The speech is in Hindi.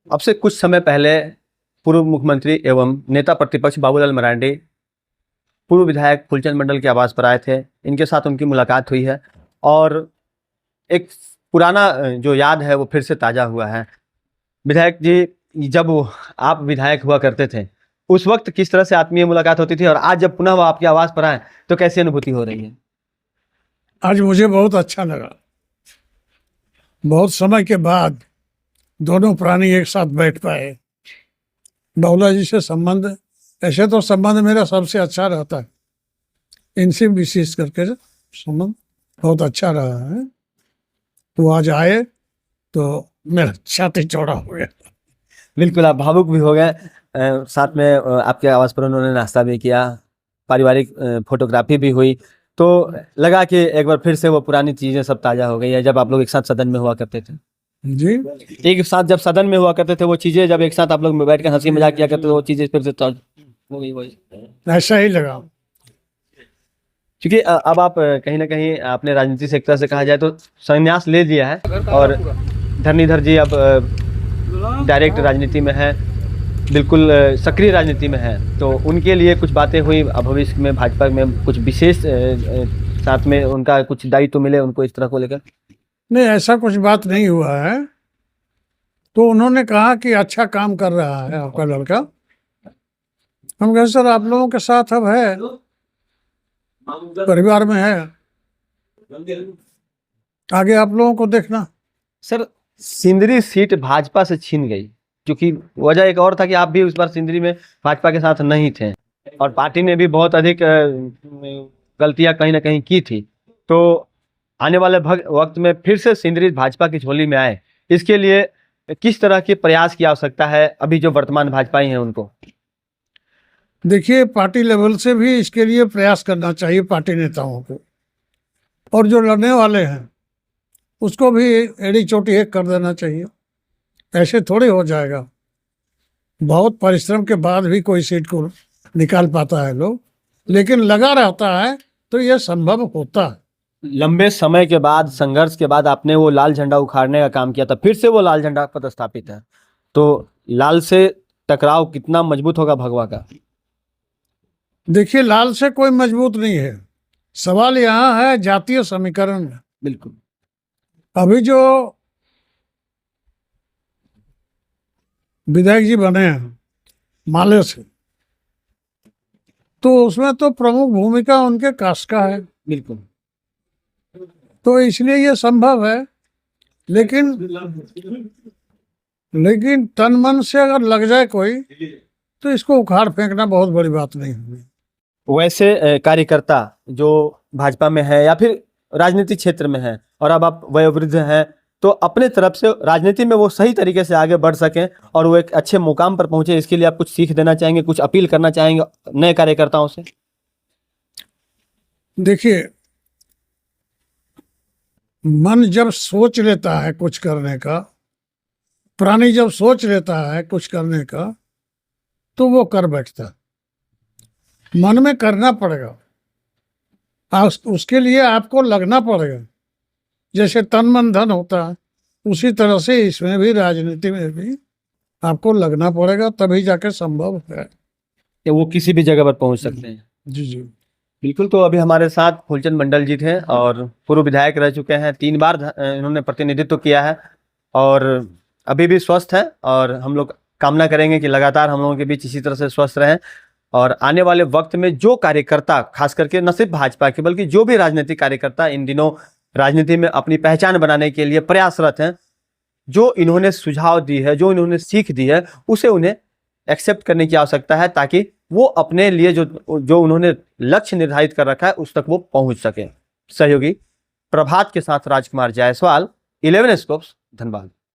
अब से कुछ समय पहले पूर्व मुख्यमंत्री एवं नेता प्रतिपक्ष बाबूलाल मरांडी पूर्व विधायक फूलचंद मंडल के आवास पर आए थे। इनके साथ उनकी मुलाकात हुई है और एक पुराना जो याद है वो फिर से ताज़ा हुआ है। विधायक जी, जब आप विधायक हुआ करते थे उस वक्त किस तरह से आत्मीय मुलाकात होती थी और आज जब पुनः वो आपके आवास पर आए तो कैसी अनुभूति हो रही है? आज मुझे बहुत अच्छा लगा। बहुत समय के बाद दोनों प्राणी एक साथ बैठ पाए। बाबूलाल जी से संबंध, ऐसे तो संबंध मेरा सबसे अच्छा रहता है, इनसे विशेष करके संबंध बहुत अच्छा रहा है। वो आज आए तो मेरा छाती चौड़ा हो गया। बिल्कुल, आप भावुक भी हो गए। साथ में आपके आवास पर उन्होंने नाश्ता भी किया, पारिवारिक फोटोग्राफी भी हुई, तो लगा कि एक बार फिर से वो पुरानी चीज़ें सब ताज़ा हो गई है। जब आप लोग एक साथ सदन में हुआ करते थे जी, एक साथ जब सदन में हुआ करते थे वो चीज़ें, जब एक साथ आप लोग बैठ कर हंसी मजाक किया करते थे, वो चीज़ें फिर से हो गई वही। ऐसा ही लगा। क्योंकि अब आप कहीं ना कहीं आपने राजनीति से एक तरह से कहा जाए तो संन्यास ले लिया है और धरणीधर जी अब डायरेक्ट राजनीति में है, बिल्कुल सक्रिय राजनीति में है। तो उनके लिए कुछ बातें हुई भविष्य में भाजपा में कुछ विशेष साथ में उनका कुछ दायित्व मिले उनको इस तरह को लेकर? नहीं, ऐसा कुछ बात नहीं हुआ है। तो उन्होंने कहा कि अच्छा काम कर रहा है आपका लड़का। हम कहे सर आप लोगों के साथ अब है, परिवार में है, आगे आप लोगों को देखना। सर, सिंदरी सीट भाजपा से छीन गई, क्योंकि वजह एक और था कि आप भी उस बार सिंदरी में भाजपा के साथ नहीं थे और पार्टी ने भी बहुत अधिक गलतियां कहीं ना कहीं की थी। तो आने वाले वक्त में फिर से सिंदरी भाजपा की झोली में आए, इसके लिए किस तरह के प्रयास की आवश्यकता है अभी जो वर्तमान भाजपाई हैं उनको? देखिए, पार्टी लेवल से भी इसके लिए प्रयास करना चाहिए पार्टी नेताओं को, और जो लड़ने वाले हैं उसको भी एड़ी चोटी एक कर देना चाहिए। ऐसे थोड़े हो जाएगा। बहुत परिश्रम के बाद भी कोई सीट को निकाल पाता है लोग, लेकिन लगा रहता है तो यह संभव होता है। लंबे समय के बाद, संघर्ष के बाद आपने वो लाल झंडा उखाड़ने का काम किया था, फिर से वो लाल झंडा पदस्थापित है, तो लाल से टकराव कितना मजबूत होगा भगवा का? देखिए, लाल से कोई मजबूत नहीं है। सवाल यहाँ है जातीय समीकरण में। बिल्कुल। अभी जो विधायक जी बने हैं माले से, तो उसमें तो प्रमुख भूमिका उनके कास्ट का है। बिल्कुल। तो इसलिए ये संभव है, लेकिन तन मन से अगर लग जाए कोई तो इसको उखाड़ फेंकना बहुत बड़ी बात नहीं होगी। वैसे कार्यकर्ता जो भाजपा में है या फिर राजनीतिक क्षेत्र में है और अब आप वयोवृद्ध हैं, तो अपने तरफ से राजनीति में वो सही तरीके से आगे बढ़ सकें और वो एक अच्छे मुकाम पर पहुंचे, इसके लिए आप कुछ सीख देना चाहेंगे, कुछ अपील करना चाहेंगे नए कार्यकर्ताओं से? देखिए, मन जब सोच लेता है कुछ करने का, प्राणी जब सोच लेता है कुछ करने का, तो वो कर बैठता है। मन में करना पड़ेगा, उसके लिए आपको लगना पड़ेगा। जैसे तन मन धन होता है, उसी तरह से इसमें भी, राजनीति में भी आपको लगना पड़ेगा, तभी जाके संभव है कि वो किसी भी जगह पर पहुंच सकते हैं। जी जी बिल्कुल। तो अभी हमारे साथ फूलचंद मंडल जी थे और पूर्व विधायक रह चुके हैं, 3 बार इन्होंने प्रतिनिधित्व किया है और अभी भी स्वस्थ है, और हम लोग कामना करेंगे कि लगातार हम लोगों के बीच इसी तरह से स्वस्थ रहें और आने वाले वक्त में जो कार्यकर्ता, खास करके न सिर्फ भाजपा के बल्कि जो भी राजनीतिक कार्यकर्ता इन दिनों राजनीति में अपनी पहचान बनाने के लिए प्रयासरत हैं, जो इन्होंने सुझाव दी है, जो इन्होंने सीख दी है, उसे उन्हें एक्सेप्ट करने की आवश्यकता है, ताकि वो अपने लिए जो उन्होंने लक्ष्य निर्धारित कर रखा है उस तक वो पहुंच सके। सहयोगी प्रभात के साथ राजकुमार जायसवाल, 11 स्कोप्स, धनबाद।